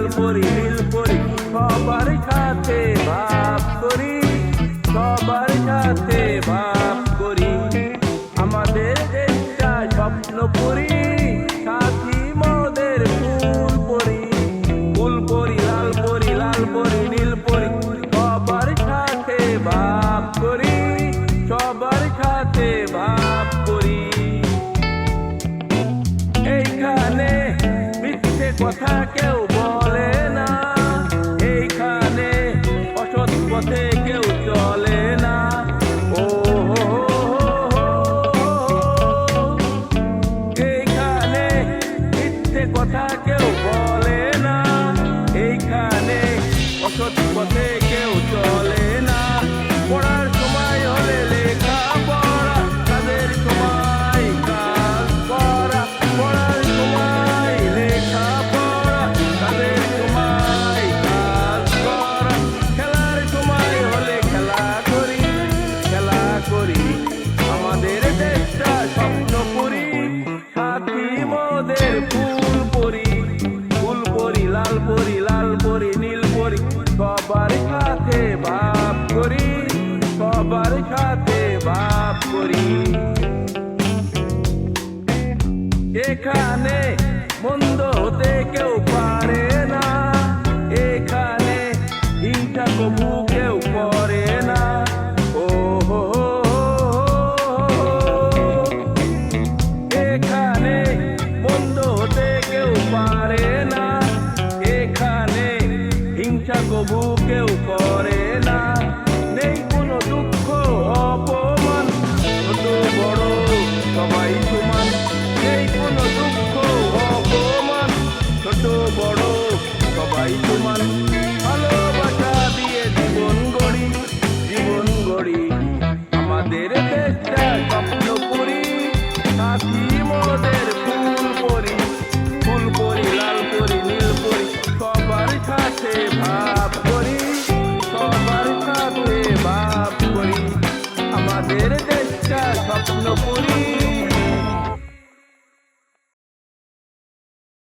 লাল পরি নীল পরি সবার সাথে ভাব করি, সবার সাথে ভাব করি। আমাদের দেশটা স্বপ্ন পরি, সাথী মোদের ফুল পরি, ফুল পরি লাল পরি নীল পরি সবার সাথে ভাব করি, সবার সাথে ভাব করি। এইখানে মিথ্যে কথা কেউ বলে না, এইখানে অসৎ পথে কেউ চলে না। ও এইখানে মিথ্যে কথা কেউ বলে না, এইখানে অসৎ পথে কেউ চলে না। পড়ার সময় হলে লেখা পড়া, কাজের সময় কাজ করা। পড়ার সময় লেখা পড়া, কাজের সময় কাজ করা। খেলার সময় হলে খেলা করি, খেলা করি। আমাদের দেশটা স্বপ্ন পরি, সাথী মোদের ফুল পরি, ফুল পরি লাল পরি নীল পরি সবার সাথে ভাব করি, সবার সাথে ভাব করি। এখানে মন্দ হতে কেউ পারে না, এখানে হিংসা কবু কেউ করে না। ও এখানে মন্দ হতে কেউ পারে না, এখানে হিংসা কবু কেউ করে না। নেই কোনো দুঃখ অপমান, ছোট বড় সবাই সমান। নেই কোনো দুঃখ অপমান, ছোট বড় সবাই সমান। ভালোবাসা দিয়ে জীবন গড়ি, জীবন গড়ি। আমাদের দেশটা স্বপ্ন পরি, সাথী মোদের ফুল পরি, ফুল পরি লাল পরি নীল পরি সবার সাথে ভাব করি, সবার সাথে ভাব করি। আমাদের দেশটা স্বপ্ন পরি।